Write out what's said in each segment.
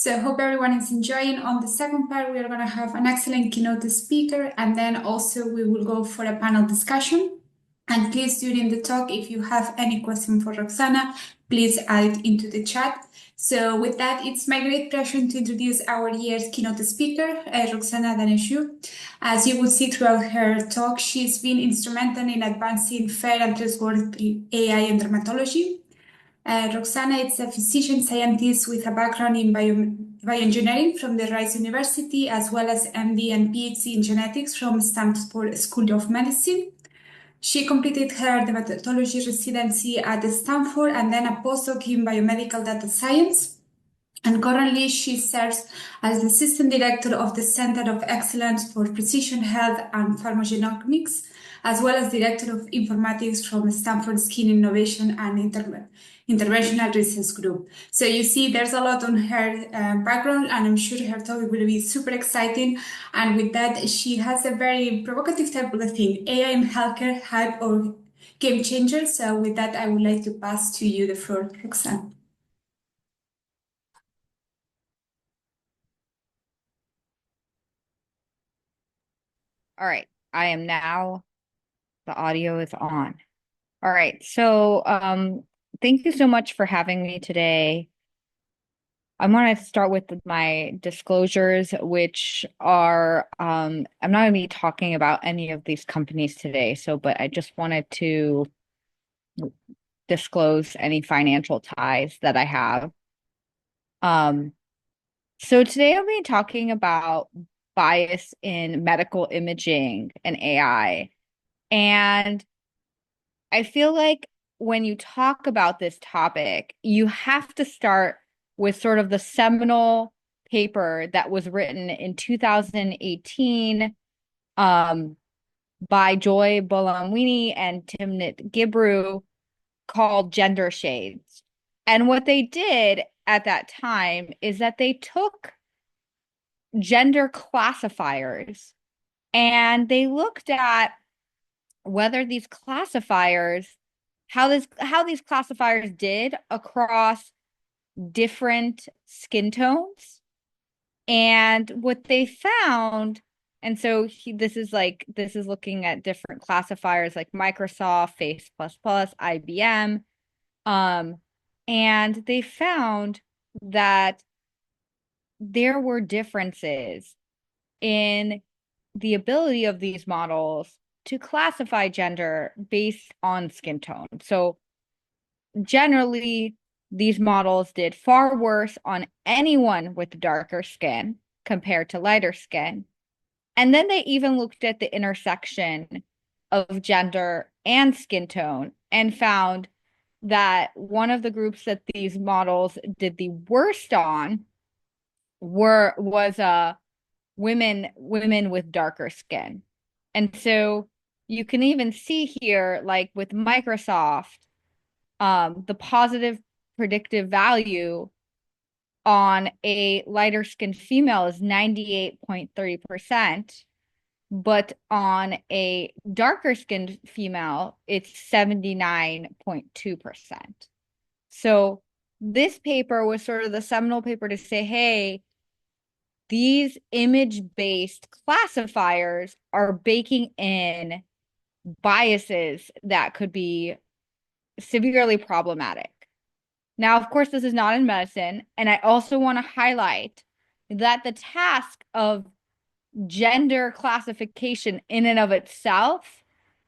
So hope everyone is enjoying. On the second part, we are going to have an excellent keynote speaker, and then also we will go for a panel discussion. And please, during the talk, if you have any question for Roxana, please add it into the chat. So with that, it's my great pleasure to introduce our year's keynote speaker, Roxana Daneshjou. As you will see throughout her talk, she's been instrumental in advancing fair and trustworthy AI in dermatology. Roxana is a physician scientist with a background in bioengineering from the Rice University, as well as MD and PhD in genetics from Stanford School of Medicine. She completed her dermatology residency at Stanford and then a postdoc in biomedical data science. And currently, she serves as the Assistant Director of the Center of Excellence for Precision Health and Pharmacogenomics, as well as Director of Informatics from Stanford Skin Innovation and Interventional Research Group. So you see, there's a lot on her background, and I'm sure her talk will be super exciting. And with that, she has a very provocative title, I think, AI in Healthcare, Hype or Game Changer. So with that, I would like to pass to you the floor, Roxanne. All right, I am now, the audio is on. All right, so thank you so much for having me today. I want to start with my disclosures, which are, I'm not going to be talking about any of these companies today, but I just wanted to disclose any financial ties that I have. So today I'll be talking about bias in medical imaging and AI. And I feel like when you talk about this topic, you have to start with sort of the seminal paper that was written in 2018 by Joy Buolamwini and Timnit Gebru called Gender Shades. And what they did at that time is that they took gender classifiers and they looked at whether these classifiers, how these classifiers did across different skin tones. And what they found, and so this is looking at different classifiers like Microsoft, Face++, IBM, and they found that there were differences in the ability of these models to classify gender based on skin tone. So generally, these models did far worse on anyone with darker skin compared to lighter skin. And then they even looked at the intersection of gender and skin tone and found that one of the groups that these models did the worst on was women with darker skin. And so you can even see here, like with Microsoft, the positive predictive value on a lighter skinned female is 98.3%, but on a darker skinned female, it's 79.2%. So this paper was sort of the seminal paper to say, hey, these image-based classifiers are baking in biases that could be severely problematic. Now, of course, this is not in medicine, and I also want to highlight that the task of gender classification in and of itself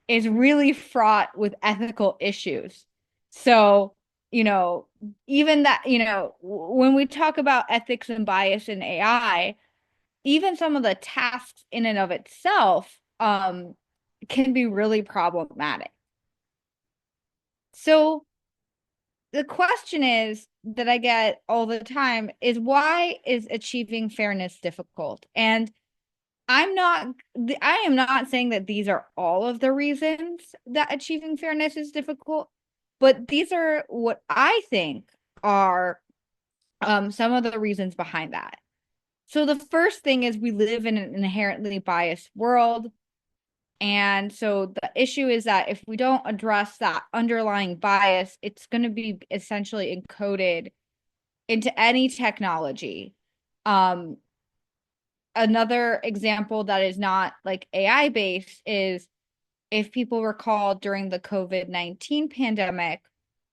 is really fraught with ethical issues. So, even that, when we talk about ethics and bias in AI, even some of the tasks in and of itself can be really problematic. So the question is that I get all the time is, why is achieving fairness difficult? And I am not saying that these are all of the reasons that achieving fairness is difficult, but these are what I think are some of the reasons behind that. So the first thing is we live in an inherently biased world. And so the issue is that if we don't address that underlying bias, it's going to be essentially encoded into any technology. Another example that is not like AI based is, if people recall, during the COVID-19 pandemic,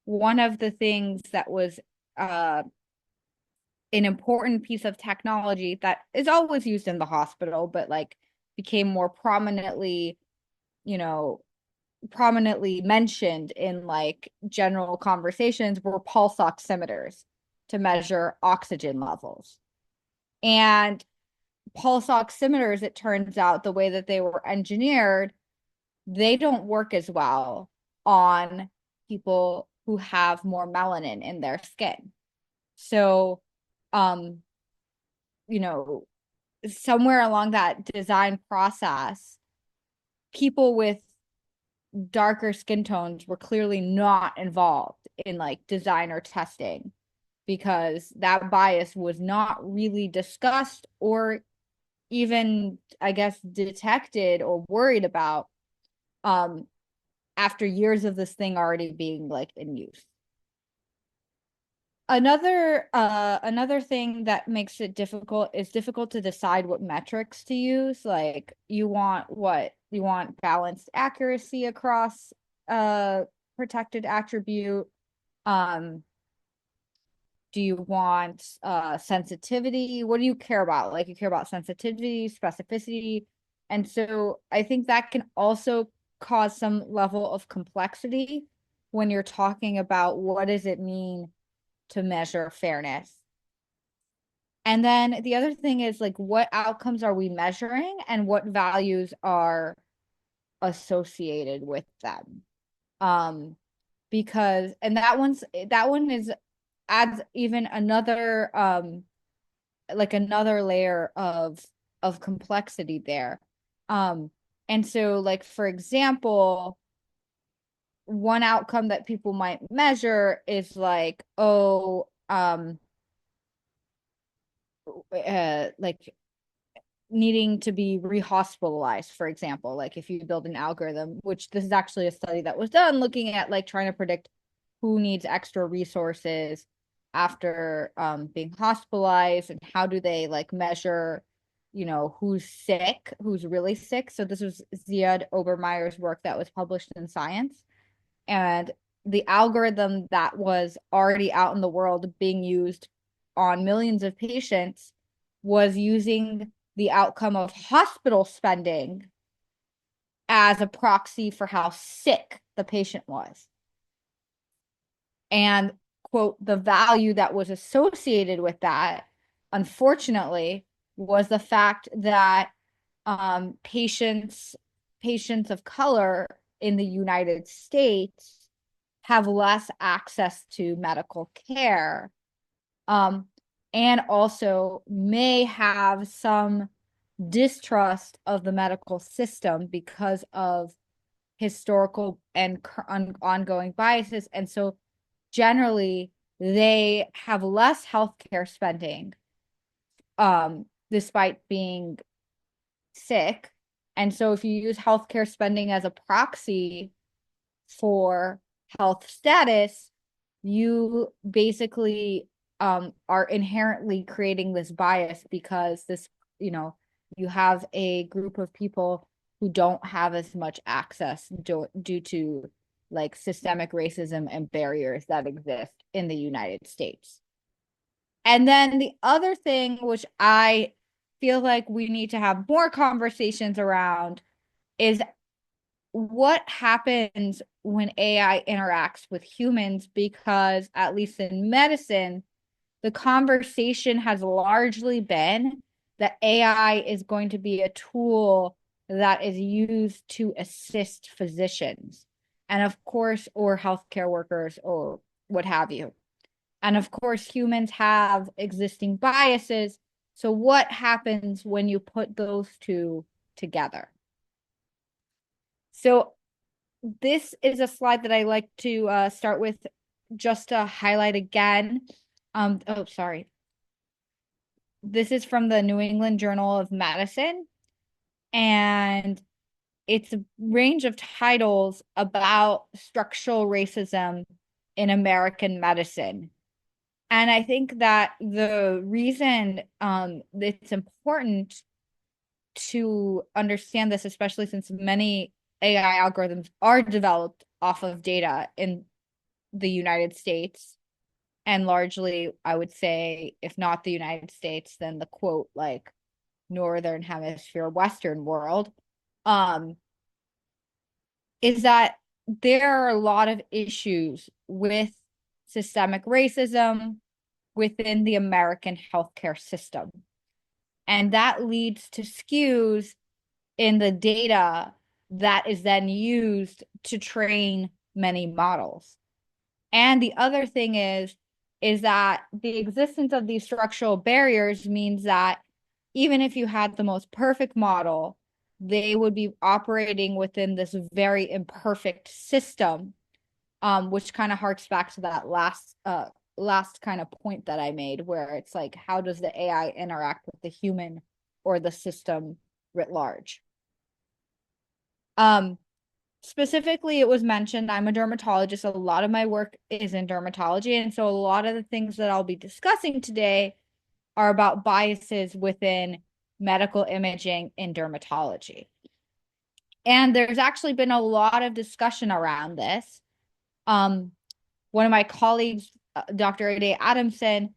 one of the things that was an important piece of technology that is always used in the hospital, but like became more prominently, you know, prominently mentioned in like general conversations, were pulse oximeters to measure oxygen levels. And pulse oximeters, it turns out, the way that they were engineered, they don't work as well on people who have more melanin in their skin. So, um, you know, somewhere along that design process, people with darker skin tones were clearly not involved in like design or testing, because that bias was not really discussed or even, I guess, detected or worried about after years of this thing already being like in use. Another thing that makes it difficult to decide what metrics to use. Like, you want what? You want balanced accuracy across protected attribute. Do you want sensitivity? What do you care about? Like, you care about sensitivity, specificity. And so I think that can also cause some level of complexity when you're talking about what does it mean to measure fairness. And then the other thing is, like, what outcomes are we measuring and what values are associated with them? Because, and that one is adds even another like another layer of complexity there. And so, like, for example, one outcome that people might measure is like, oh, like needing to be rehospitalized, for example. Like, if you build an algorithm, which this is actually a study that was done looking at like trying to predict who needs extra resources after being hospitalized, and how do they like measure, who's sick, who's really sick. So this was Ziad Obermeyer's work that was published in Science. And the algorithm that was already out in the world being used on millions of patients was using the outcome of hospital spending as a proxy for how sick the patient was. And, quote, the value that was associated with that, unfortunately, was the fact that patients of color in the United States have less access to medical care, and also may have some distrust of the medical system because of historical and ongoing biases. And so generally they have less healthcare spending despite being sick. And so if you use healthcare spending as a proxy for health status, you basically are inherently creating this bias, because this, you have a group of people who don't have as much access due to like systemic racism and barriers that exist in the United States. And then the other thing, which I feel like we need to have more conversations around, is what happens when AI interacts with humans, because at least in medicine, the conversation has largely been that AI is going to be a tool that is used to assist physicians, and of course, or healthcare workers or what have you. And of course, humans have existing biases. So what happens when you put those two together? So this is a slide that I like to start with, just to highlight again. Oh, sorry. This is from the New England Journal of Medicine, and it's a range of titles about structural racism in American medicine. And I think that the reason it's important to understand this, especially since many AI algorithms are developed off of data in the United States, and largely, I would say, if not the United States, then the quote, like, Northern Hemisphere, Western world, um, is that there are a lot of issues with systemic racism within the American healthcare system. And that leads to skews in the data that is then used to train many models. And the other thing is that the existence of these structural barriers means that even if you had the most perfect model, they would be operating within this very imperfect system, which kind of harks back to that last kind of point that I made, where it's like, how does the AI interact with the human or the system writ large? Specifically, it was mentioned I'm a dermatologist. A lot of my work is in dermatology. And so a lot of the things that I'll be discussing today are about biases within medical imaging in dermatology. And there's actually been a lot of discussion around this. One of my colleagues, Dr. Ade Adamson,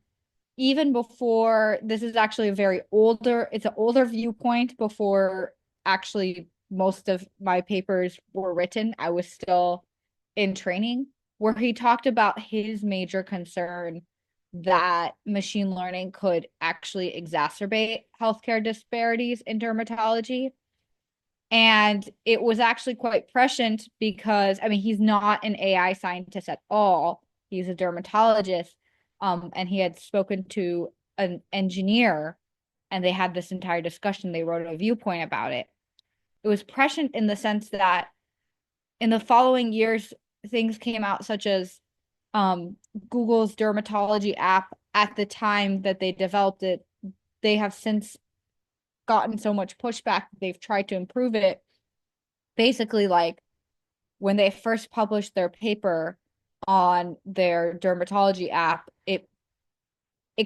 even before, this is actually it's an older viewpoint before actually most of my papers were written. I was still in training, where he talked about his major concern that machine learning could actually exacerbate healthcare disparities in dermatology. And it was actually quite prescient because, I mean, he's not an AI scientist at all. He's a dermatologist. And he had spoken to an engineer and they had this entire discussion. They wrote a viewpoint about it. It was prescient in the sense that in the following years, things came out such as Google's dermatology app. At the time that they developed it, they have since gotten so much pushback, they've tried to improve it. Basically, like, when they first published their paper on their dermatology app, it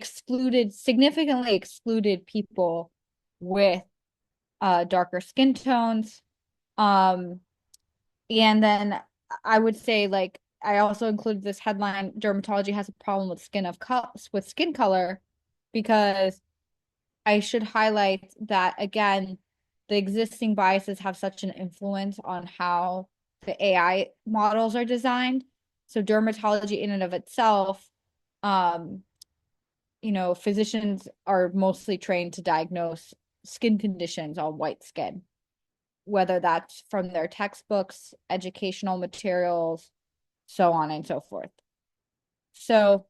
significantly excluded people with darker skin tones. And then I would say, like, I also included this headline: dermatology has a problem with skin color, because I should highlight that, again, the existing biases have such an influence on how the AI models are designed. So dermatology in and of itself, um, physicians are mostly trained to diagnose skin conditions on white skin, whether that's from their textbooks, educational materials, so on and so forth. So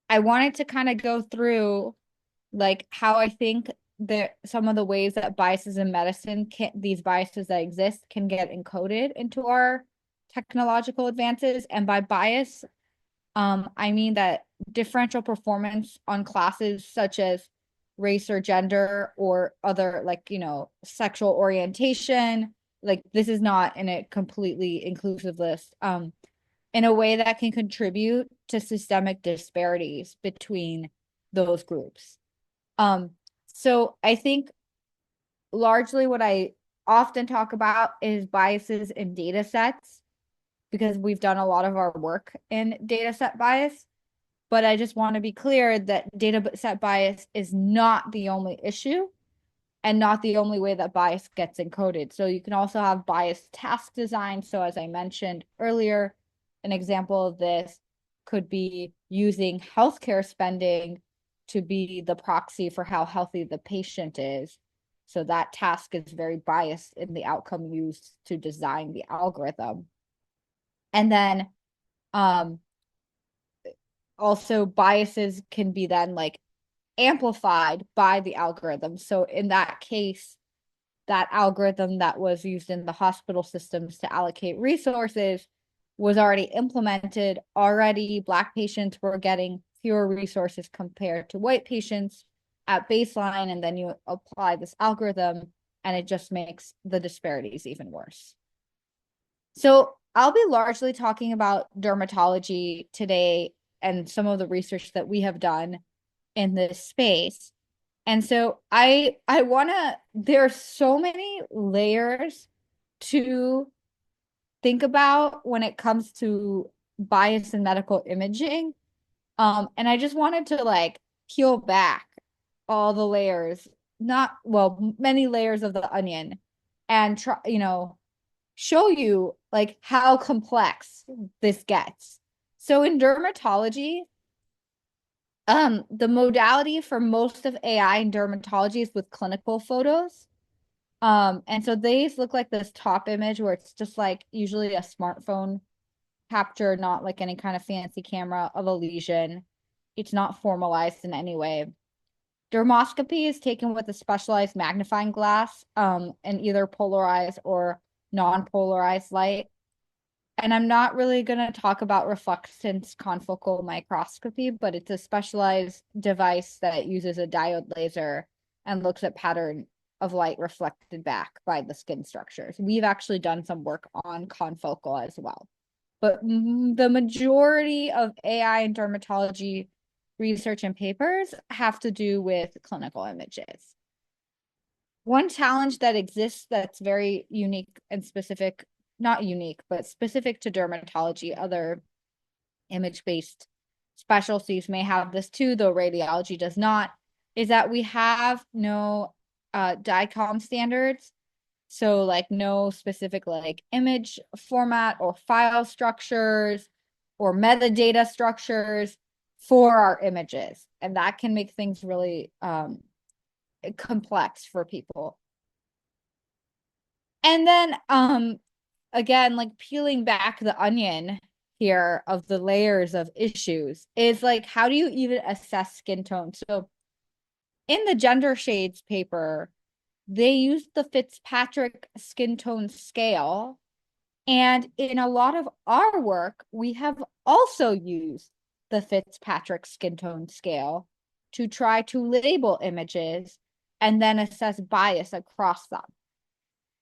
I wanted to kind of go through, like, how I think that some of the ways that biases in medicine these biases that exist can get encoded into our technological advances. And by bias, I mean that differential performance on classes such as race or gender or other, like, sexual orientation, like, this is not in a completely inclusive list, in a way that can contribute to systemic disparities between those groups. So I think largely what I often talk about is biases in data sets, because we've done a lot of our work in data set bias. But I just want to be clear that data set bias is not the only issue and not the only way that bias gets encoded. So you can also have biased task design. So as I mentioned earlier, an example of this could be using healthcare spending to be the proxy for how healthy the patient is. So that task is very biased in the outcome used to design the algorithm. And then also biases can be then, like, amplified by the algorithm. So in that case, that algorithm that was used in the hospital systems to allocate resources was already implemented. Already, Black patients were getting fewer resources compared to white patients at baseline, and then you apply this algorithm, and it just makes the disparities even worse. So I'll be largely talking about dermatology today and some of the research that we have done in this space. And so I want to, there are so many layers to think about when it comes to bias in medical imaging. And I just wanted to like peel back all the layers, not, well, many layers of the onion and try, show you like how complex this gets. So in dermatology, the modality for most of AI in dermatology is with clinical photos. And so these look like this top image where it's just like usually a smartphone capture, not like any kind of fancy camera of a lesion. It's not formalized in any way. Dermoscopy is taken with a specialized magnifying glass, and either polarized or non-polarized light. And I'm not really going to talk about reflectance confocal microscopy, but it's a specialized device that uses a diode laser and looks at pattern of light reflected back by the skin structures. We've actually done some work on confocal as well. But the majority of AI and dermatology research and papers have to do with clinical images. One challenge that exists that's very unique and specific, not unique, but specific to dermatology, other image-based specialties may have this too, though radiology does not, is that we have no DICOM standards. So like no specific like image format or file structures or metadata structures for our images. And that can make things really complex for people. And then again, like peeling back the onion here of the layers of issues is like, how do you even assess skin tone? So in the gender shades paper, they used the Fitzpatrick skin tone scale. And in a lot of our work, we have also used the Fitzpatrick skin tone scale to try to label images and then assess bias across them.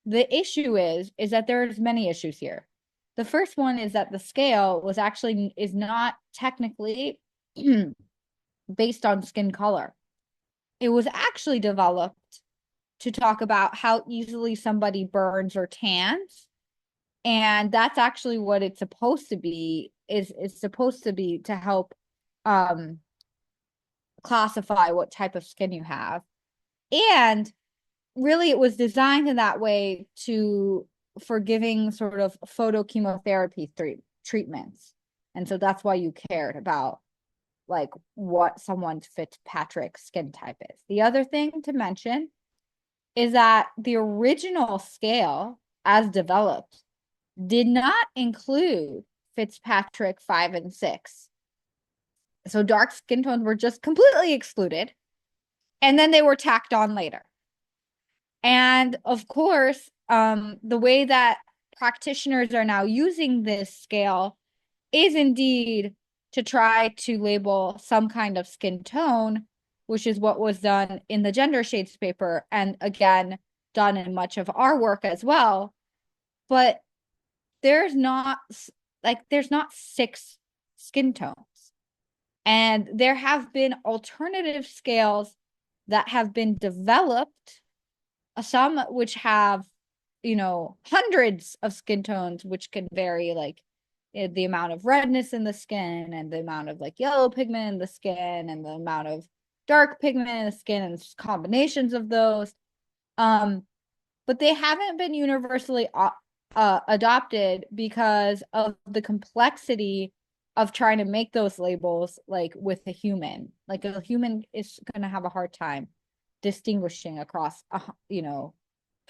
The issue is that there's many issues here. The first one is that the scale is not technically based on skin color. It was actually developed to talk about how easily somebody burns or tans. And that's actually what it's supposed to be, is it's supposed to be to help classify what type of skin you have. And really it was designed in that way for giving sort of photochemotherapy treatments. And so that's why you cared about like what someone's Fitzpatrick skin type is. The other thing to mention is that the original scale as developed did not include Fitzpatrick 5 and 6. So dark skin tones were just completely excluded. And then they were tacked on later. And of course, the way that practitioners are now using this scale is indeed to try to label some kind of skin tone, which is what was done in the gender shades paper, and again, done in much of our work as well. But there's not 6 skin tones. And there have been alternative scales that have been developed, some which have, hundreds of skin tones, which can vary like the amount of redness in the skin and the amount of like yellow pigment in the skin and the amount of dark pigment in the skin and combinations of those. But they haven't been universally adopted because of the complexity of trying to make those labels like with a human. Like a human is going to have a hard time distinguishing across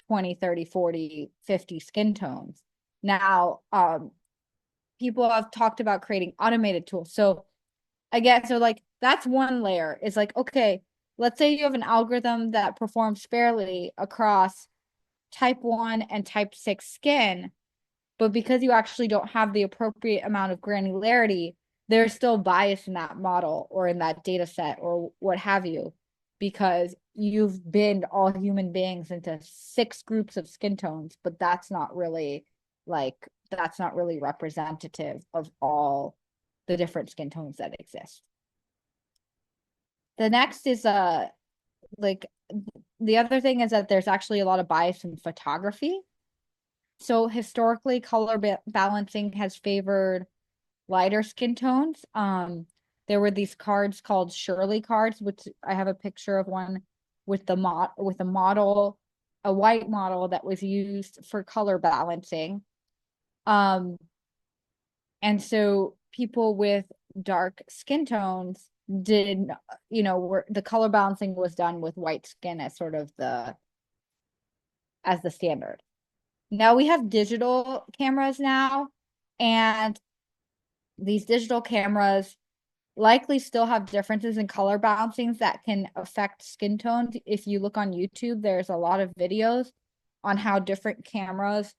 20, 30, 40, 50 skin tones. Now people have talked about creating automated tools. So again, so like that's one layer, is like, okay, let's say you have an algorithm that performs fairly across type 1 and type 6 skin, but because you actually don't have the appropriate amount of granularity, there's still bias in that model or in that data set or what have you, because you've binned all human beings into 6 groups of skin tones, but that's not really like that's not really representative of all the different skin tones that exist. The next is like the other thing is that there's actually a lot of bias in photography. So historically, color balancing has favored lighter skin tones. There were these cards called Shirley cards, which I have a picture of one with a model, a white model that was used for color balancing. And so people with dark skin tones did, the color balancing was done with white skin as sort of as the standard. Now we have digital cameras now, and these digital cameras likely still have differences in color balancings that can affect skin tones. If you look on YouTube, there's a lot of videos on how different cameras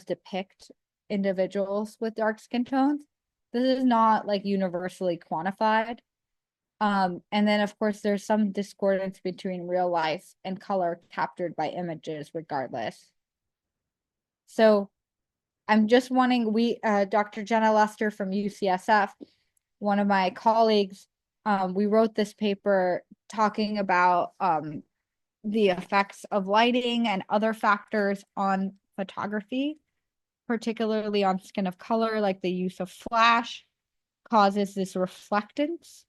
depict individuals with dark skin tones. This is not like universally quantified. And then of course there's some discordance between real life and color captured by images regardless. So I'm just wanting, Dr. Jenna Lester from UCSF, one of my colleagues, we wrote this paper talking about the effects of lighting and other factors on photography, particularly on skin of color, like the use of flash causes this reflectance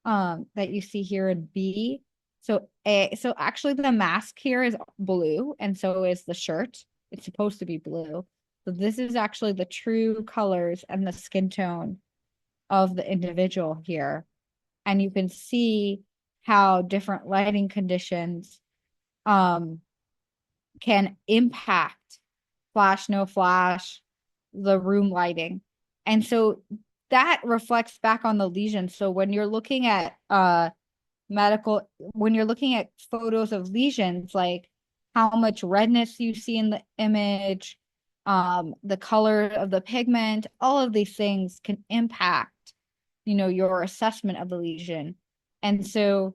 that you see here in B. So actually the mask here is blue, and so is the shirt. It's supposed to be blue. So this is actually the true colors and the skin tone of the individual here. And you can see how different lighting conditions can impact flash, no flash, the room lighting. And so that reflects back on the lesion. So when you're looking at when you're looking at photos of lesions, like how much redness you see in the image, the color of the pigment, all of these things can impact, your assessment of the lesion. And so,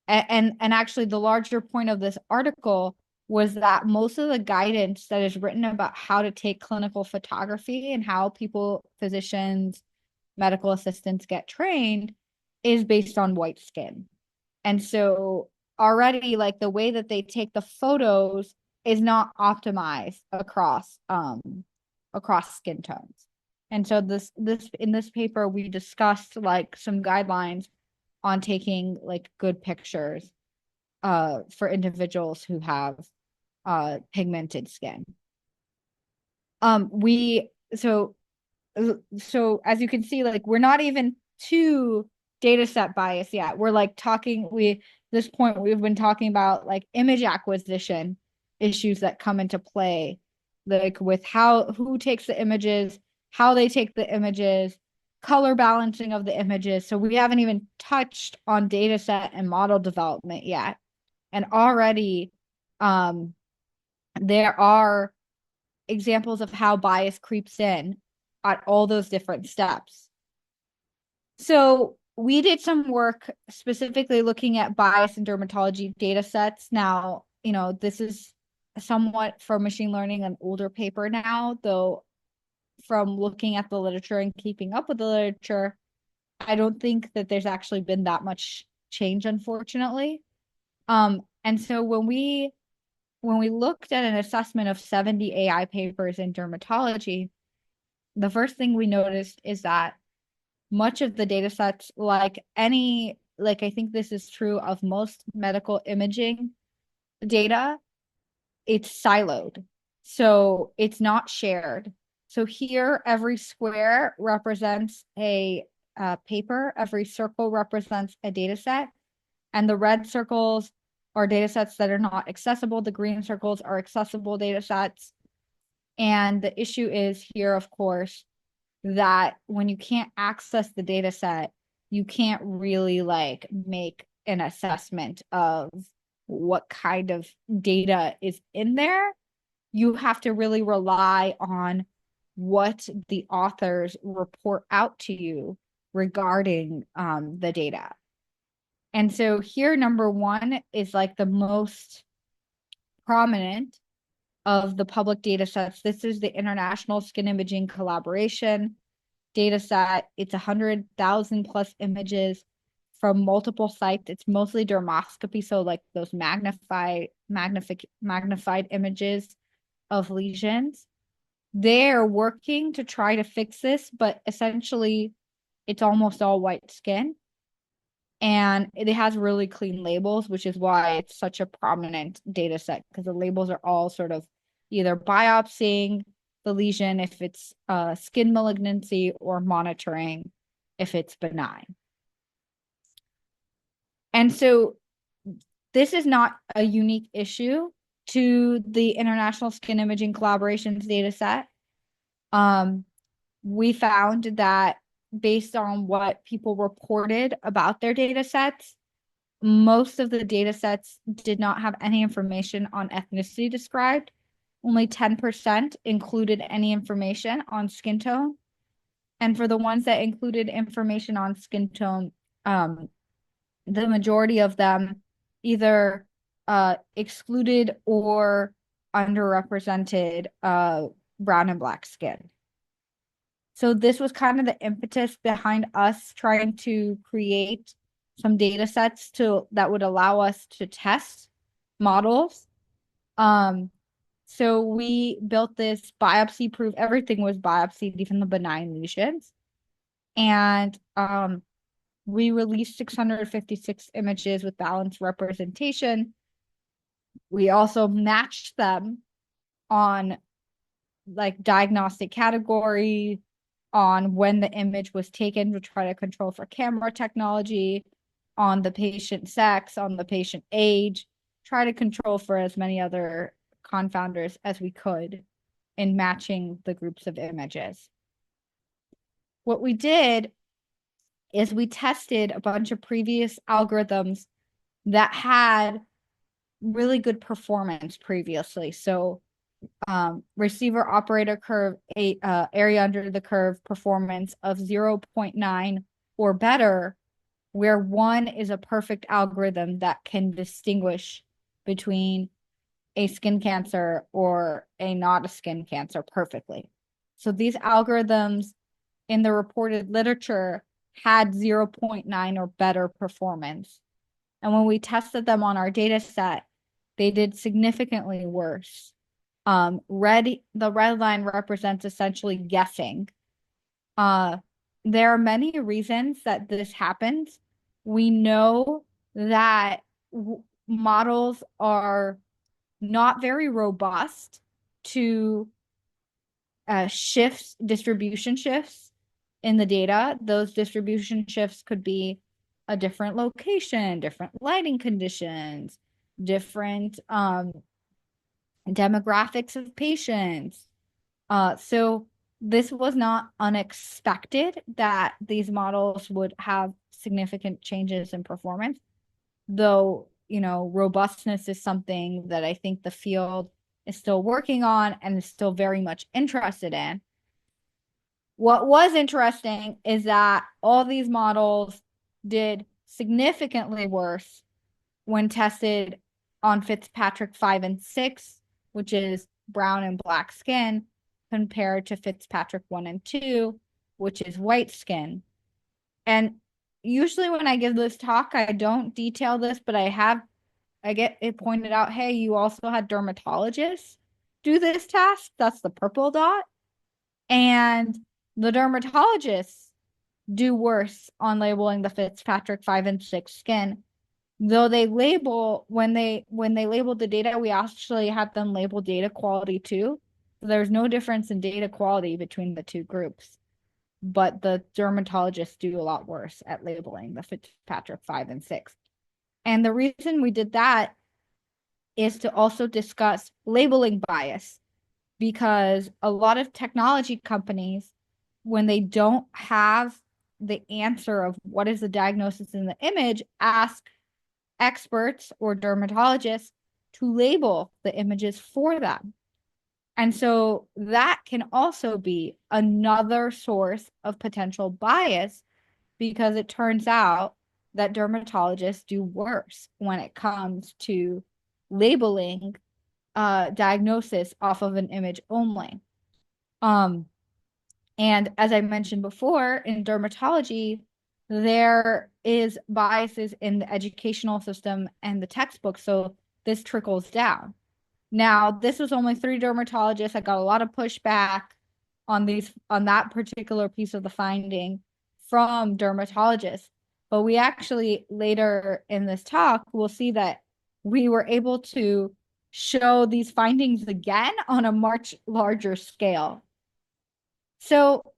and actually the larger point of this article was that most of the guidance that is written about how to take clinical photography and how physicians, medical assistants get trained is based on white skin. And so already like the way that they take the photos is not optimized across skin tones. And so in this paper we discussed like some guidelines on taking like good pictures for individuals who have pigmented skin. So as you can see, like we're not even to data set bias yet. We're like this point we've been talking about like image acquisition issues that come into play, like with who takes the images, how they take the images, color balancing of the images. So we haven't even touched on data set and model development yet. And already there are examples of how bias creeps in at all those different steps. So we did some work specifically looking at bias in dermatology data sets. Now, this is somewhat for machine learning an older paper now, though from looking at the literature and keeping up with the literature, I don't think that there's actually been that much change, unfortunately. And so when we looked at an assessment of 70 AI papers in dermatology, the first thing we noticed is that much of the data sets, I think this is true of most medical imaging data, it's siloed. So it's not shared. So here, every square represents a paper, every circle represents a data set, and the red circles are data sets that are not accessible. The green circles are accessible data sets. And the issue is here, of course, that when you can't access the data set, you can't really make an assessment of what kind of data is in there. You have to really rely on what the authors report out to you regarding the data. And so here, number one is like the most prominent of the public data sets. This is the International Skin Imaging Collaboration data set. It's 100,000 plus images from multiple sites. It's mostly dermoscopy, so like those magnified images of lesions. They're working to try to fix this, but essentially it's almost all white skin. And it has really clean labels, which is why it's such a prominent data set, because the labels are all sort of either biopsying the lesion if it's skin malignancy or monitoring if it's benign. And so this is not a unique issue to the International Skin Imaging Collaboration's data set. We found that based on what people reported about their data sets, most of the data sets did not have any information on ethnicity described. Only 10% included any information on skin tone. And for the ones that included information on skin tone, the majority of them either excluded or underrepresented brown and black skin. So this was kind of the impetus behind us trying to create some data sets that would allow us to test models. So we built this biopsy proof. Everything was biopsied, even the benign lesions. And we released 656 images with balanced representation. We also matched them on like diagnostic category, on when the image was taken to try to control for camera technology, on the patient sex, on the patient age, try to control for as many other confounders as we could in matching the groups of images. What we did is we tested a bunch of previous algorithms that had really good performance previously. So receiver operator curve, area under the curve performance of 0.9 or better, where 1 is a perfect algorithm that can distinguish between a skin cancer or a not a skin cancer perfectly. So these algorithms in the reported literature had 0.9 or better performance. And when we tested them on our data set, they did significantly worse. The red line represents essentially guessing. There are many reasons that this happens. We know that models are not very robust to distribution shifts in the data. Those distribution shifts could be a different location, different lighting conditions, different demographics of patients. So this was not unexpected that these models would have significant changes in performance, though, robustness is something that I think the field is still working on and is still very much interested in. What was interesting is that all these models did significantly worse when tested on Fitzpatrick 5 and 6, which is brown and black skin, compared to Fitzpatrick 1 and 2, which is white skin. And usually when I give this talk, I don't detail this, but I get it pointed out, hey, you also had dermatologists do this task. That's the purple dot. And the dermatologists do worse on labeling the Fitzpatrick 5 and 6 skin. Though they label, when they labeled the data, we actually had them label data quality too. So there's no difference in data quality between the two groups. But the dermatologists do a lot worse at labeling the Fitzpatrick 5 and 6. And the reason we did that is to also discuss labeling bias, because a lot of technology companies, when they don't have the answer of what is the diagnosis in the image, ask experts or dermatologists to label the images for them. And so that can also be another source of potential bias, because it turns out that dermatologists do worse when it comes to labeling diagnosis off of an image only. And as I mentioned before, in dermatology, there is biases in the educational system and the textbook, so this trickles down. Now, this was only 3 dermatologists. I got a lot of pushback on that particular piece of the finding from dermatologists. But we actually later in this talk will see that we were able to show these findings again on a much larger scale. So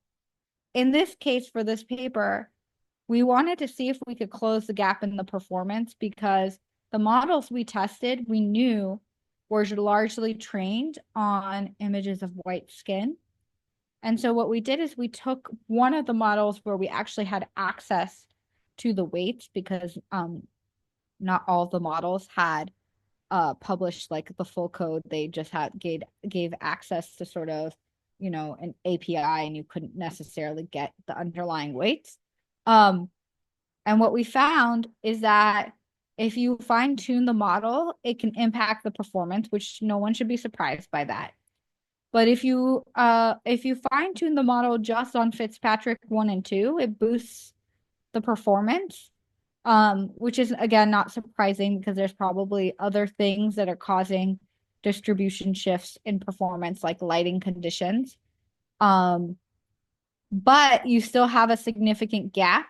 in this case, for this paper, we wanted to see if we could close the gap in the performance because the models we tested, we knew were largely trained on images of white skin. And so what we did is we took one of the models where we actually had access to the weights because not all of the models had published like the full code. They just gave access to sort of, an API, and you couldn't necessarily get the underlying weights. And what we found is that if you fine tune the model, it can impact the performance, which no one should be surprised by that. But if you fine tune the model just on Fitzpatrick 1 and 2, it boosts the performance, which is again not surprising because there's probably other things that are causing distribution shifts in performance, like lighting conditions. But you still have a significant gap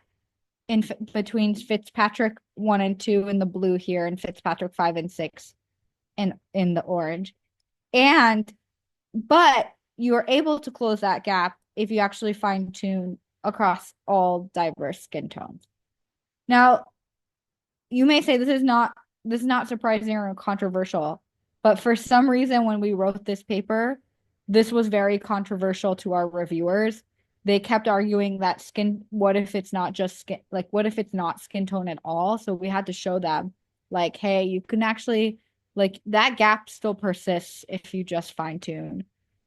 between Fitzpatrick 1 and 2 in the blue here and Fitzpatrick 5 and 6 in the orange. But you are able to close that gap if you actually fine tune across all diverse skin tones. Now, you may say this is not surprising or controversial, but for some reason, when we wrote this paper, this was very controversial to our reviewers. They kept arguing that what if it's not just skin, like, what if it's not skin tone at all? So we had to show them, like, hey, you can actually, like, that gap still persists if you just fine tune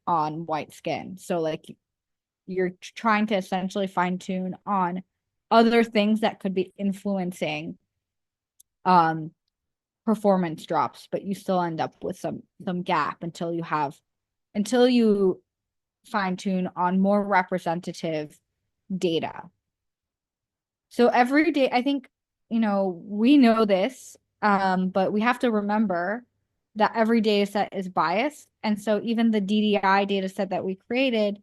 on white skin. So, like, you're trying to essentially fine tune on other things that could be influencing performance drops, but you still end up with some gap until you fine tune on more representative data. So every day, I think, we know this, but we have to remember that every data set is biased. And so even the DDI data set that we created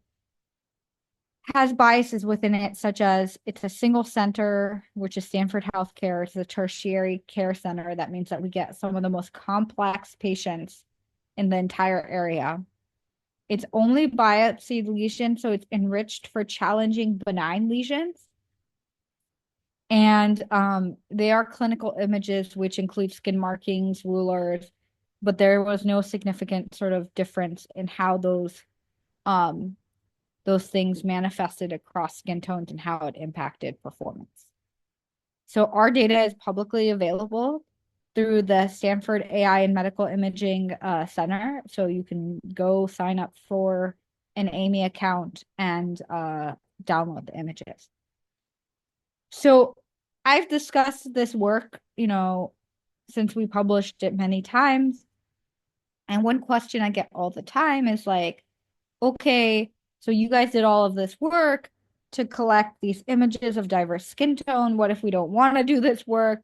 has biases within it, such as it's a single center, which is Stanford Healthcare. It's a tertiary care center. That means that we get some of the most complex patients in the entire area. It's only biopsy lesions, so it's enriched for challenging benign lesions. And they are clinical images, which include skin markings, rulers, but there was no significant sort of difference in how those things manifested across skin tones and how it impacted performance. So our data is publicly available through the Stanford AI and Medical Imaging Center. So you can go sign up for an AIMI account and download the images. So I've discussed this work, since we published it many times. And one question I get all the time is like, okay, so you guys did all of this work to collect these images of diverse skin tone. What if we don't want to do this work?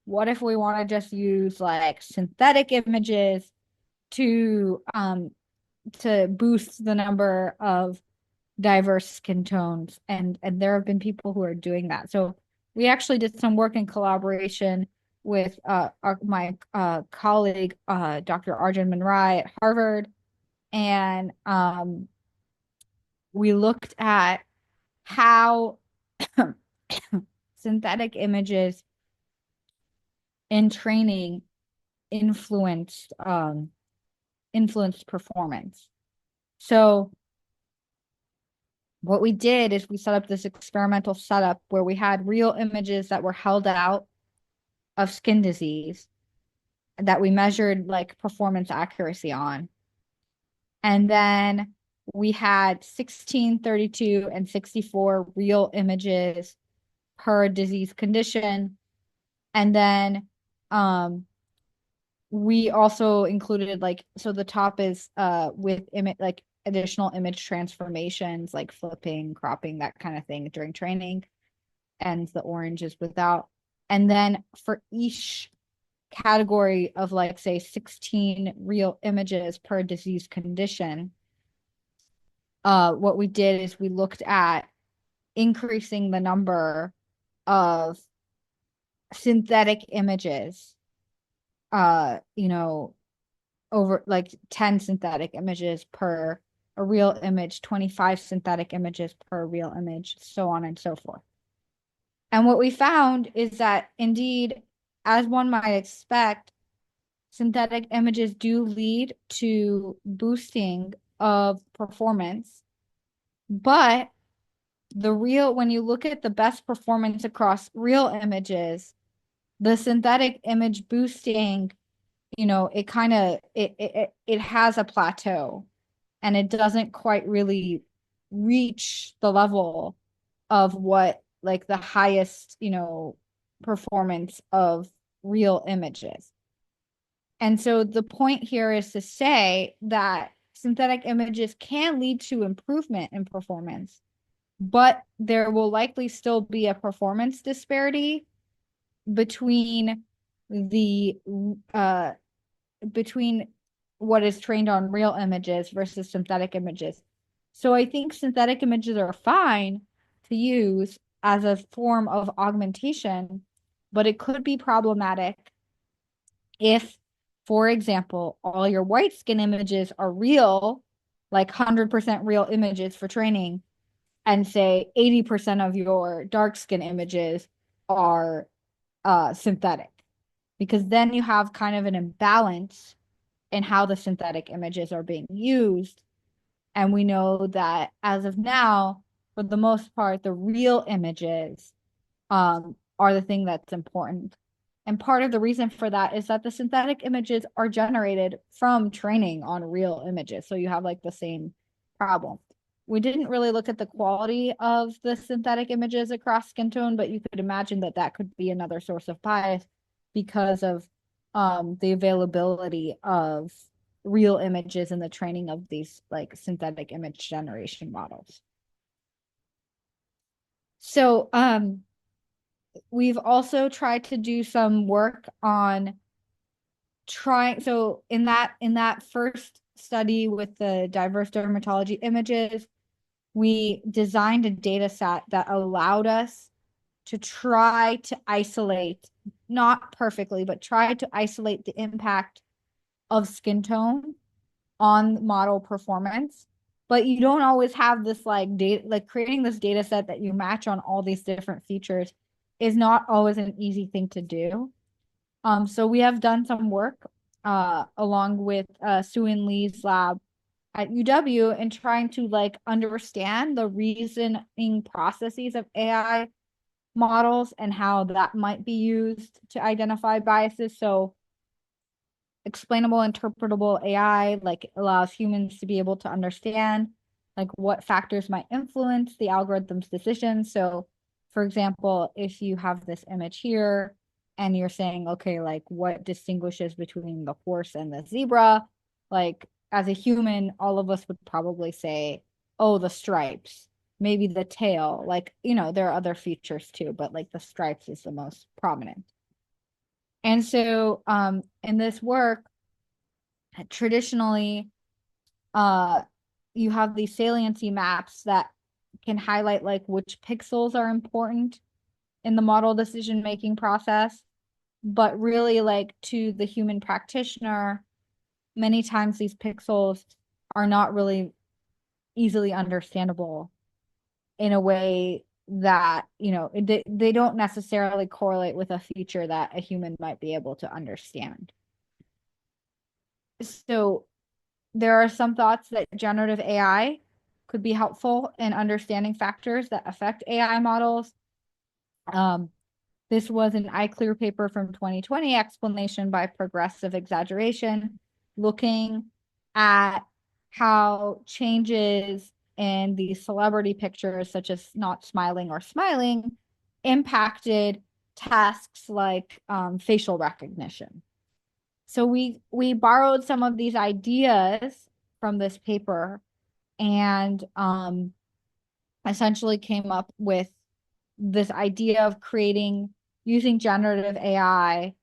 What if we want to just use like synthetic images to boost the number of diverse skin tones? And there have been people who are doing that. So we actually did some work in collaboration with my colleague, Dr. Arjun Manrai at Harvard. And we looked at how synthetic images in training influenced performance. So what we did is we set up this experimental setup where we had real images that were held out of skin disease that we measured like performance accuracy on. And then we had 16, 32, and 64 real images per disease condition. And then we also included so the top is with image additional image transformations like flipping, cropping, that kind of thing during training, and the orange is without. And then for each category of say 16 real images per disease condition, what we did is we looked at increasing the number of synthetic images, over 10 synthetic images per a real image, 25 synthetic images per real image, so on and so forth. And what we found is that indeed, as one might expect, synthetic images do lead to boosting of performance. But when you look at the best performance across real images, the synthetic image boosting, it has a plateau, and it doesn't quite really reach the level of what the highest, performance of real images. And so the point here is to say that synthetic images can lead to improvement in performance, but there will likely still be a performance disparity between the between what is trained on real images versus synthetic images. So I think synthetic images are fine to use as a form of augmentation, but it could be problematic if, for example, all your white skin images are real, like 100% real images for training, and say 80% of your dark skin images are synthetic, because then you have kind of an imbalance in how the synthetic images are being used. And we know that as of now, for the most part, the real images are the thing that's important. And part of the reason for that is that the synthetic images are generated from training on real images. So you have the same problem. We didn't really look at the quality of the synthetic images across skin tone, but you could imagine that that could be another source of bias because of the availability of real images in the training of these synthetic image generation models. So we've also tried to do some work on so in that first study with the diverse dermatology images, we designed a data set that allowed us to try to isolate, not perfectly, but try to isolate the impact of skin tone on model performance. But you don't always have this data, creating this data set that you match on all these different features is not always an easy thing to do. So we have done some work along with Sue-In Lee's lab at UW in trying to understand the reasoning processes of AI models and how that might be used to identify biases. So explainable, interpretable AI allows humans to be able to understand what factors might influence the algorithm's decisions. So for example, if you have this image here and you're saying, okay, what distinguishes between the horse and the zebra, as a human, all of us would probably say, oh, the stripes, maybe the tail, there are other features too, but the stripes is the most prominent. And so in this work, traditionally, you have these saliency maps that can highlight which pixels are important in the model decision-making process. But really, to the human practitioner, many times these pixels are not really easily understandable in a way that, they don't necessarily correlate with a feature that a human might be able to understand. So there are some thoughts that generative AI could be helpful in understanding factors that affect AI models. This was an iClear paper from 2020, explanation by progressive exaggeration, looking at how changes in the celebrity pictures, such as not smiling or smiling, impacted tasks like facial recognition. So we borrowed some of these ideas from this paper and essentially came up with this idea of using generative AI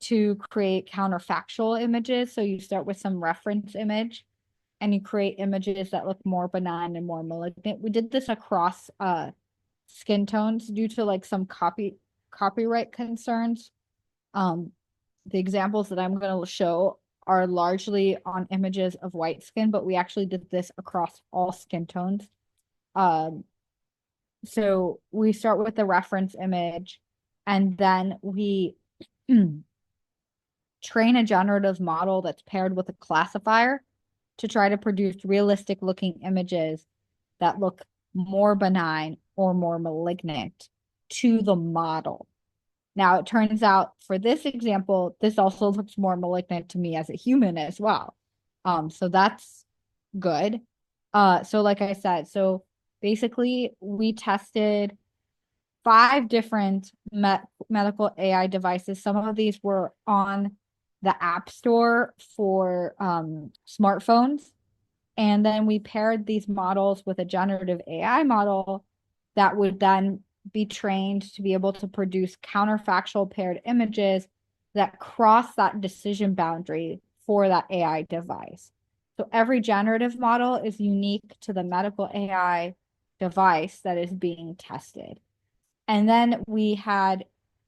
to create counterfactual images. So you start with some reference image and you create images that look more benign and more malignant. We did this across skin tones due to like some copyright concerns. The examples that I'm going to show are largely on images of white skin, but we actually did this across all skin tones. So we start with the reference image and then we train a generative model that's paired with a classifier to try to produce realistic looking images that look more benign or more malignant to the model. Now, it turns out for this example, this also looks more malignant to me as a human as well. So that's good. So like I said, so basically we tested 5 different medical AI devices. Some of these were on the App Store for smartphones. And then we paired these models with a generative AI model that would then be trained to be able to produce counterfactual paired images that cross that decision boundary for that AI device. So every generative model is unique to the medical AI device that is being tested. And then we had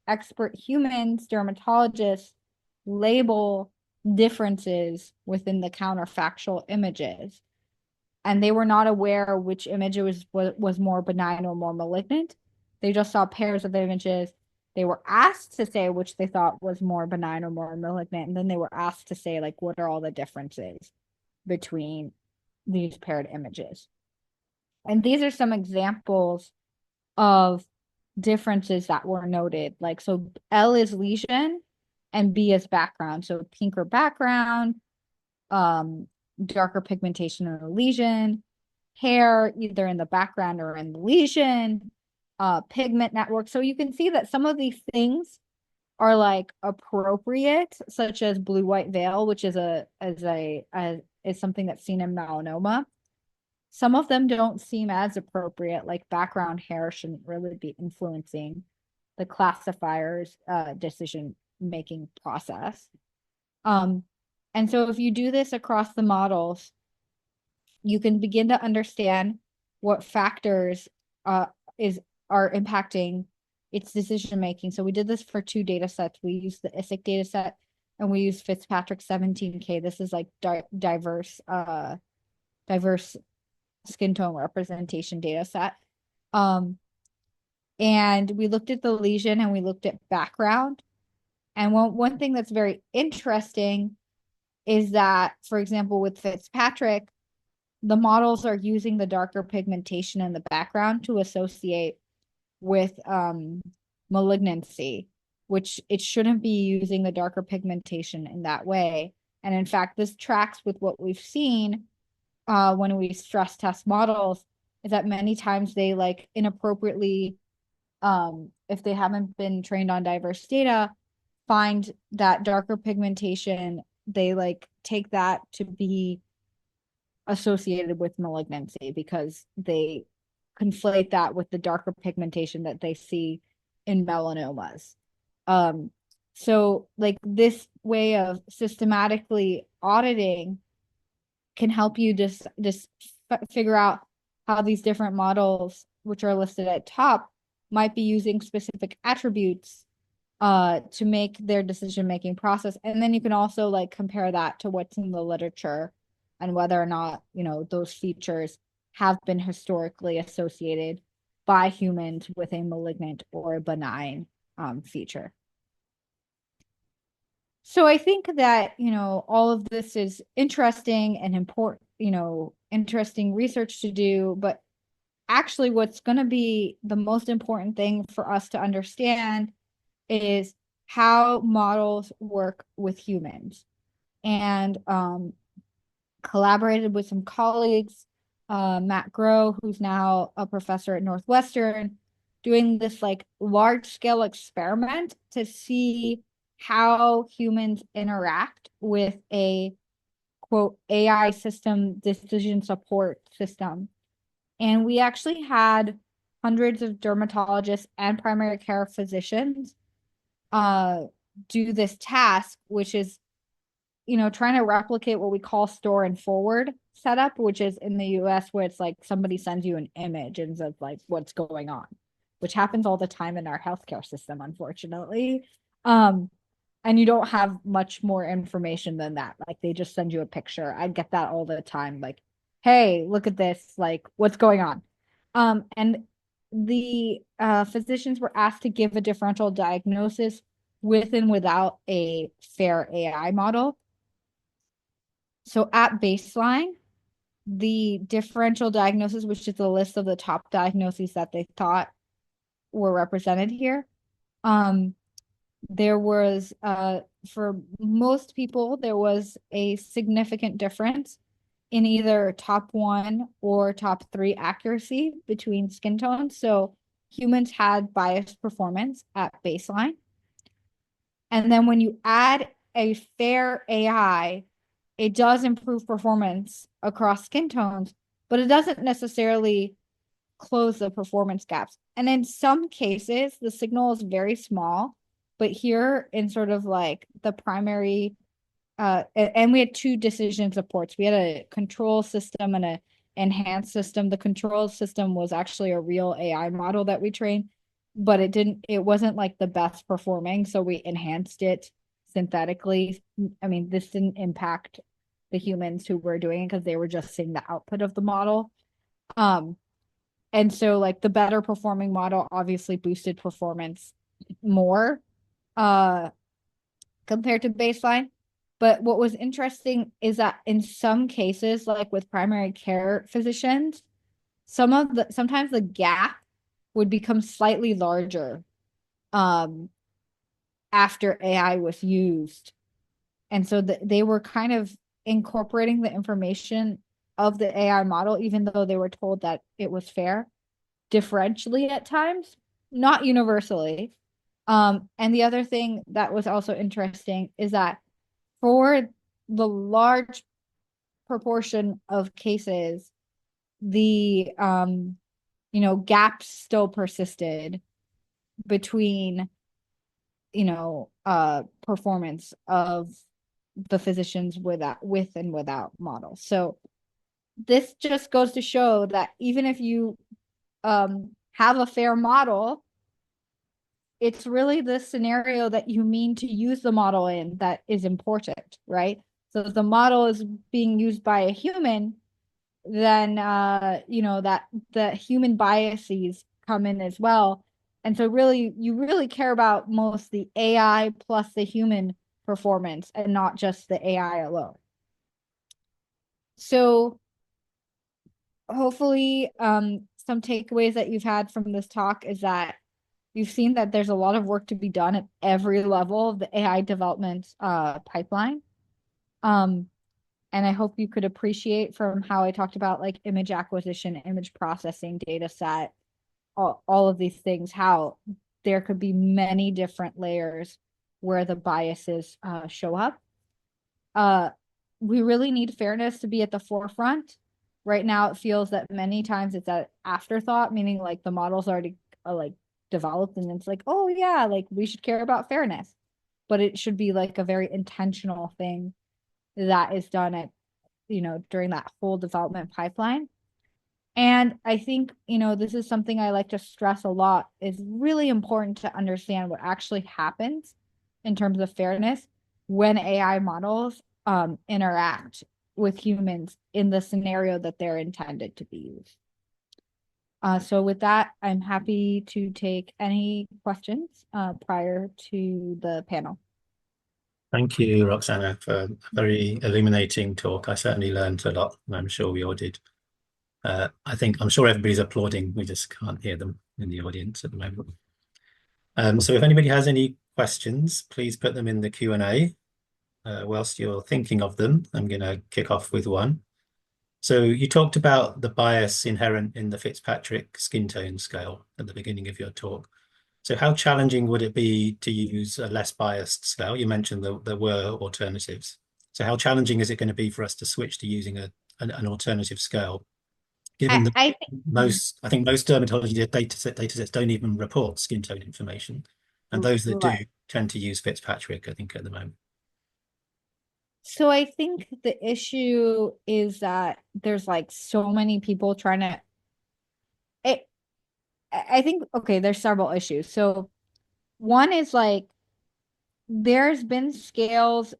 expert humans, dermatologists, label differences within the counterfactual images. And they were not aware which image was more benign or more malignant. They just saw pairs of images. They were asked to say which they thought was more benign or more malignant. And then they were asked to say, like, what are all the differences between these paired images? And these are some examples of differences that were noted. Like, so L is lesion and B is background. So pinker background, darker pigmentation in the lesion, hair either in the background or in the lesion, pigment network. So you can see that some of these things are like appropriate, such as blue-white veil, which is is something that's seen in melanoma. Some of them don't seem as appropriate, like background hair shouldn't really be influencing the classifier's decision-making process. And so if you do this across the models, you can begin to understand what factors are impacting its decision making. So we did this for 2 data sets. We used the ISIC data set and we used Fitzpatrick 17K. This is like diverse skin tone representation data set. And we looked at the lesion and we looked at background. And one thing that's very interesting is that, for example, with Fitzpatrick, the models are using the darker pigmentation in the background to associate with malignancy, which it shouldn't be using the darker pigmentation in that way. And in fact, this tracks with what we've seen when we stress test models, is that many times they like inappropriately, if they haven't been trained on diverse data, find that darker pigmentation, they like take that to be associated with malignancy because they conflate that with the darker pigmentation that they see in melanomas. So like this way of systematically auditing can help you just figure out how these different models, which are listed at top, might be using specific attributes to make their decision-making process. And then you can also like compare that to what's in the literature and whether or not, you know, those features have been historically associated by humans with a malignant or a benign feature. So I think that, you know, all of this is interesting and important, you know, interesting research to do, but actually what's going to be the most important thing for us to understand is how models work with humans. And collaborated with some colleagues, Matt Groh, who's now a professor at Northwestern, doing this like large scale experiment to see how humans interact with a quote AI system, decision support system. And we actually had hundreds of dermatologists and primary care physicians do this task, which is, trying to replicate what we call store and forward setup, which is in the US where it's like somebody sends you an image and says like what's going on, which happens all the time in our healthcare system, unfortunately. And you don't have much more information than that. Like they just send you a picture. I get that all the time. Like, hey, look at this. Like, what's going on? And the physicians were asked to give a differential diagnosis with and without a fair AI model. So at baseline, the differential diagnosis, which is a list of the top diagnoses that they thought were represented here, there was for most people there was a significant difference in either top 1 or top 3 accuracy between skin tones. So humans had biased performance at baseline, and then when you add a fair AI, it does improve performance across skin tones, but it doesn't necessarily close the performance gaps. And in some cases, the signal is very small, but here in sort of like the primary, and we had 2 decision supports. We had a control system and a enhanced system. The control system was actually a real AI model that we trained, but it wasn't like the best performing. So we enhanced it synthetically. I mean, this didn't impact the humans who were doing it because they were just seeing the output of the model. And so like the better performing model obviously boosted performance more compared to baseline. But what was interesting is that in some cases, like with primary care physicians, sometimes the gap would become slightly larger after AI was used. And so they were kind of incorporating the information of the AI model, even though they were told that it was fair, differentially at times, not universally. And the other thing that was also interesting is that for the large proportion of cases, the gaps still persisted between performance of the physicians with and without models. So this just goes to show that even if you have a fair model, it's really the scenario that you mean to use the model in that is important, right? So if the model is being used by a human, then that the human biases come in as well. And so really, you really care about most the AI plus the human performance and not just the AI alone. So hopefully some takeaways that you've had from this talk is that you've seen that there's a lot of work to be done at every level of the AI development pipeline. And I hope you could appreciate from how I talked about like image acquisition, image processing, data set, all of these things, how there could be many different layers where the biases show up. We really need fairness to be at the forefront. Right now, it feels that many times it's an afterthought, meaning like the model's already like developed and it's like, oh yeah, like we should care about fairness. But it should be like a very intentional thing that is done at, during that whole development pipeline. And I think, this is something I like to stress a lot, is really important to understand what actually happens in terms of fairness when AI models interact with humans in the scenario that they're intended to be used. So with that, I'm happy to take any questions prior to the panel. Thank you, Roxana, for a very illuminating talk. I certainly learned a lot, and I'm sure we all did. I'm sure everybody's applauding. We just can't hear them in the audience at the moment. So if anybody has any questions, please put them in the Q&A. Whilst you're thinking of them, I'm going to kick off with one. So you talked about the bias inherent in the Fitzpatrick skin tone scale at the beginning of your talk. So how challenging would it be to use a less biased scale? You mentioned there were alternatives. So how challenging is it going to be for us to switch to using an alternative scale, given that I I think most dermatology datasets don't even report skin tone information, and those that do right. tend to use Fitzpatrick, I think, at the moment. So I think the issue is that there's like so many people trying to I think okay, there's several issues. So one is like there's been scales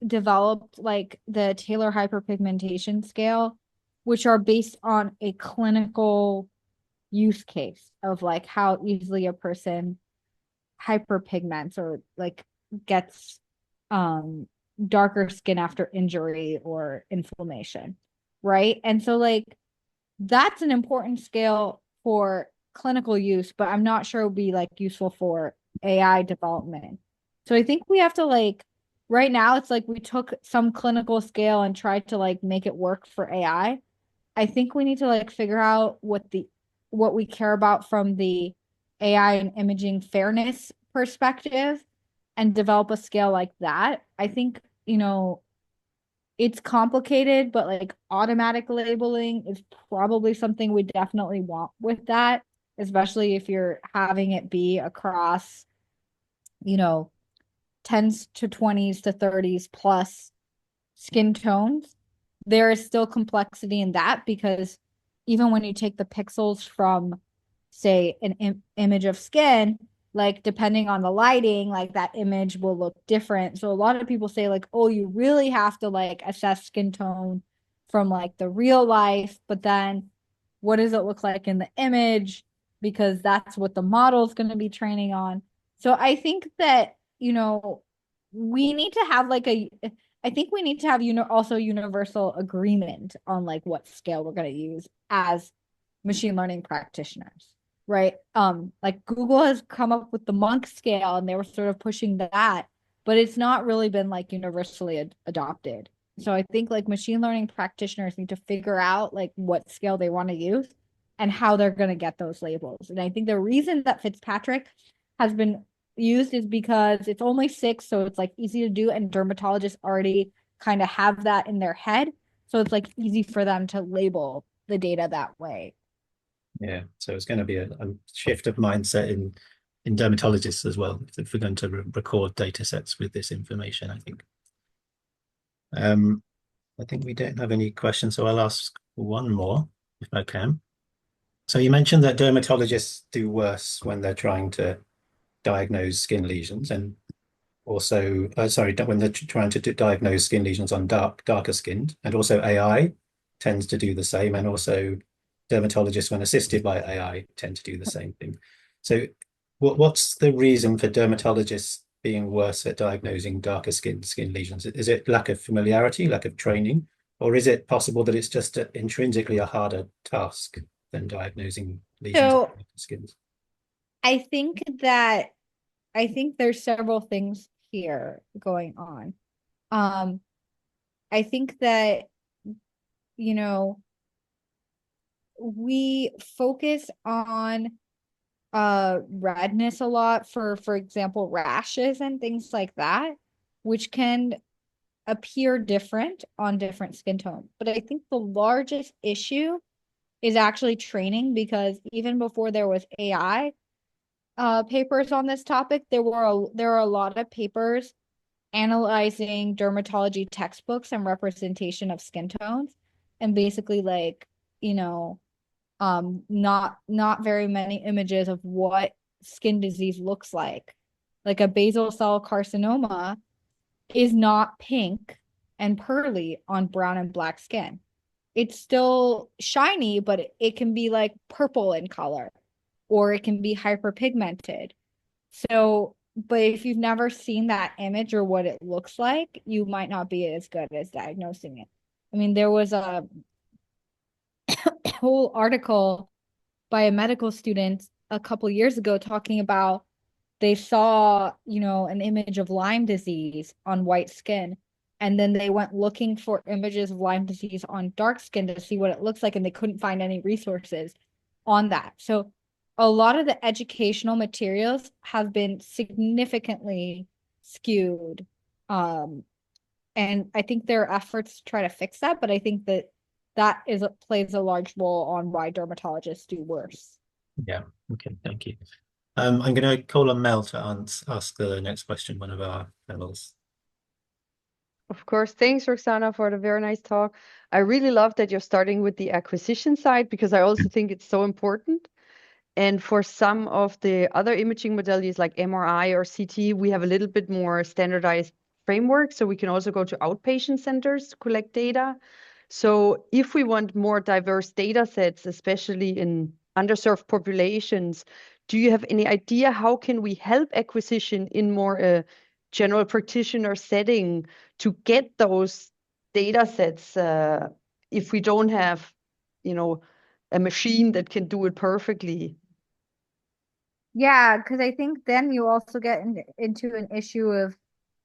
developed like the Taylor hyperpigmentation scale, which are based on a clinical use case of like how easily a person hyperpigments or like gets darker skin after injury or inflammation, right? And so like that's an important scale for clinical use, but I'm not sure it would be like useful for AI development. So I think we have to like right now it's like we took some clinical scale and tried to like make it work for AI. I think we need to like figure out what we care about from the AI and imaging fairness perspective and develop a scale like that. I think, it's complicated, but like automatic labeling is probably something we definitely want with that, especially if you're having it be across, you know, 10s to 20s to 30s plus skin tones. There is still complexity in that because even when you take the pixels from, say, an image of skin, like depending on the lighting, like that image will look different. So a lot of people say like, oh, you really have to like assess skin tone from like the real life, but then what does it look like in the image? Because that's what the model is going to be training on. So I think that, we need to have like I think we need to have also universal agreement on like what scale we're going to use as machine learning practitioners, right? Like Google has come up with the Monk scale and they were sort of pushing that, but it's not really been like universally adopted. So I think like machine learning practitioners need to figure out like what scale they want to use and how they're going to get those labels. And I think the reason that Fitzpatrick has been used is because it's only 6, so it's like easy to do, and dermatologists already kind of have that in their head, so it's like easy for them to label the data that way. Yeah, so it's going to be a shift of mindset in dermatologists as well if we're going to record data sets with this information, I think. I think we don't have any questions, so I'll ask one more if I can. So you mentioned that dermatologists do worse when they're trying to diagnose skin lesions, and also, when they're trying to diagnose skin lesions on darker skinned, and also AI tends to do the same, and also dermatologists, when assisted by AI, tend to do the same thing. So what's the reason for dermatologists being worse at diagnosing darker skin lesions? Is it lack of familiarity, lack of training, or is it possible that it's just intrinsically a harder task than diagnosing lesions on darker skins? I think there's several things here going on. I think that, we focus on redness a lot for example, rashes and things like that, which can appear different on different skin tones. But I think the largest issue is actually training, because even before there was AI papers on this topic, there are a lot of papers analyzing dermatology textbooks and representation of skin tones, and basically like, not very many images of what skin disease looks like. Like a basal cell carcinoma is not pink and pearly on brown and black skin. It's still shiny, but it can be like purple in color, or it can be hyperpigmented. So, but if you've never seen that image or what it looks like, you might not be as good as diagnosing it. I mean, there was a whole article by a medical student a couple years ago talking about they saw, an image of Lyme disease on white skin. And then they went looking for images of Lyme disease on dark skin to see what it looks like. And they couldn't find any resources on that. So a lot of the educational materials have been significantly skewed. And I think there are efforts to try to fix that, but I think that plays a large role on why dermatologists do worse. Yeah. Okay. Thank you. I'm going to call on Mel to ask the next question, one of our panels. Of course. Thanks, Roxana, for the very nice talk. I really love that you're starting with the acquisition side, because I also think it's so important. And for some of the other imaging modalities like MRI or CT, we have a little bit more standardized framework. So we can also go to outpatient centers to collect data. So if we want more diverse data sets, especially in underserved populations, do you have any idea how can we help acquisition in more a general practitioner setting to get those data sets if we don't have, a machine that can do it perfectly? Yeah, because I think then you also get into an issue of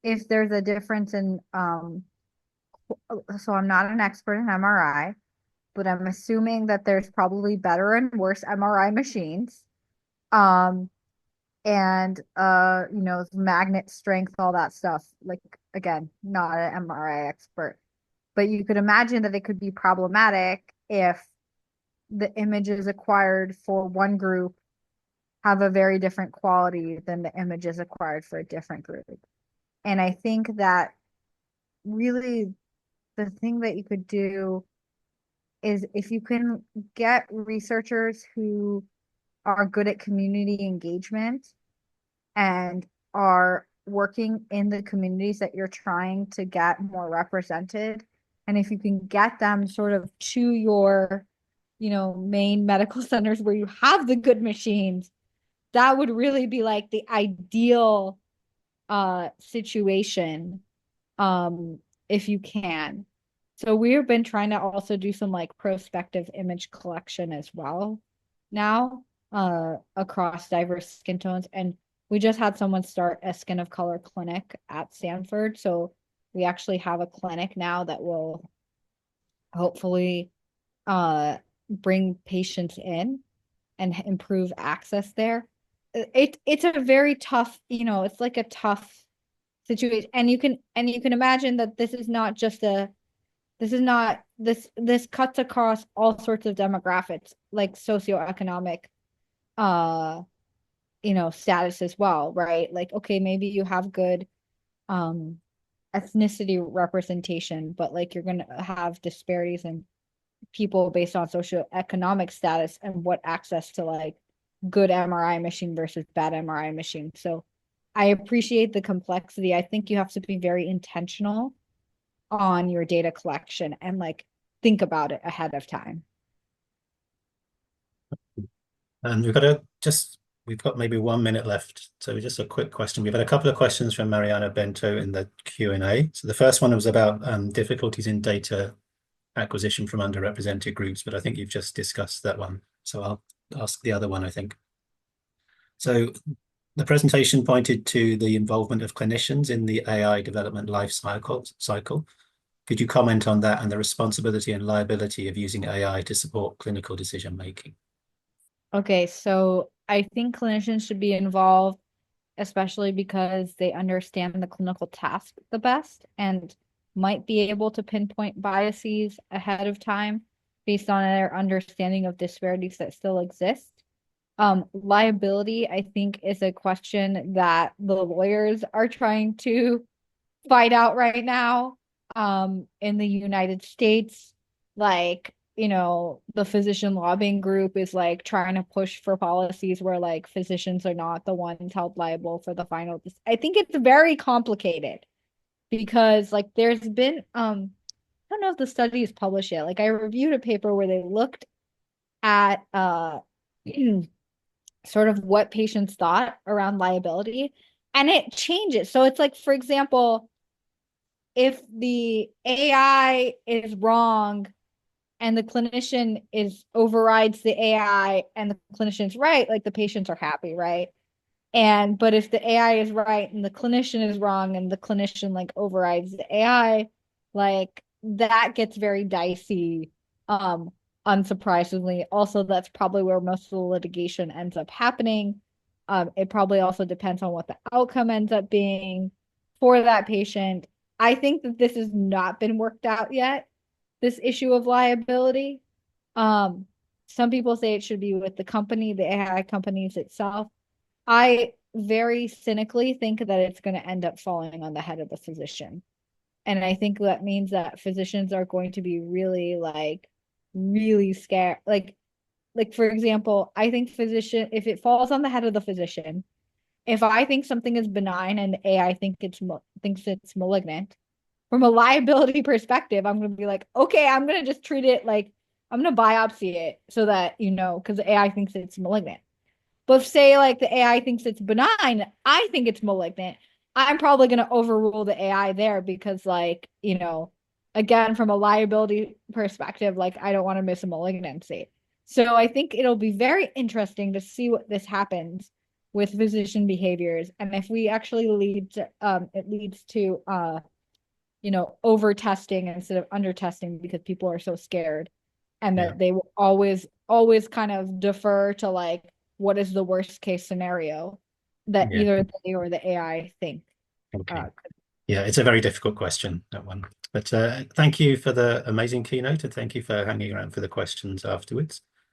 if there's a difference in so I'm not an expert in MRI, but I'm assuming that there's probably better and worse MRI machines. And magnet strength, all that stuff. Like, again, not an MRI expert. But you could imagine that it could be problematic if the images acquired for one group have a very different quality than the images acquired for a different group. And I think that really the thing that you could do is if you can get researchers who are good at community engagement and are working in the communities that you're trying to get more represented. And if you can get them sort of to your, main medical centers where you have the good machines, that would really be like the ideal situation, if you can. So we've been trying to also do some like prospective image collection as well now, across diverse skin tones. And we just had someone start a skin of color clinic at Stanford. So we actually have a clinic now that will hopefully bring patients in and improve access there. It's a very tough, it's like a tough situation. And you can imagine that this is not this cuts across all sorts of demographics, like socioeconomic status as well, right? Like, okay, maybe you have good ethnicity representation, but like you're gonna have disparities in people based on socioeconomic status and what access to like good MRI machine versus bad MRI machine. So I appreciate the complexity. I think you have to be very intentional on your data collection and like think about it ahead of time. And we've got maybe 1 minute left. So just a quick question. We've had a couple of questions from Mariana Bento in the Q&A. So the first one was about difficulties in data acquisition from underrepresented groups, but I think you've just discussed that one. So I'll ask the other one, I think. So the presentation pointed to the involvement of clinicians in the AI development life cycle. Could you comment on that and the responsibility and liability of using AI to support clinical decision making? Okay, so I think clinicians should be involved, especially because they understand the clinical task the best and might be able to pinpoint biases ahead of time based on their understanding of disparities that still exist. Liability, I think, is a question that the lawyers are trying to fight out right now. In the United States, like, the physician lobbying group is like trying to push for policies where like physicians are not the ones held liable for the final. I think it's very complicated because like there's been I don't know if the study is published yet. Like I reviewed a paper where they looked at sort of what patients thought around liability, and it changes. So it's like, for example, if the AI is wrong and the clinician overrides the AI and the clinician's right, like the patients are happy, right? But if the AI is right and the clinician is wrong and the clinician like overrides the AI, like that gets very dicey. unsurprisingly. Also, that's probably where most of the litigation ends up happening. It probably also depends on what the outcome ends up being for that patient. I think that this has not been worked out yet, this issue of liability. Some people say it should be with the company, the AI companies itself. I very cynically think that it's going to end up falling on the head of the physician. And I think that means that physicians are going to be really really scared. Like for example, I think if it falls on the head of the physician, if I think something is benign and AI thinks it's malignant, from a liability perspective, I'm going to be like, okay, I'm going to just treat it like I'm going to biopsy it so that, because the AI thinks it's malignant. But if, say like the AI thinks it's benign, I think it's malignant, I'm probably going to overrule the AI there because again, from a liability perspective, like I don't want to miss a malignancy. So I think it'll be very interesting to see what this happens with physician behaviors. And if we actually it leads to over testing instead of under testing because people are so scared and that they will always kind of defer to like what is the worst case scenario that either they or the AI think. Okay. Yeah, it's a very difficult question, that one. But thank you for the amazing keynote, and thank you for hanging around for the questions afterwards.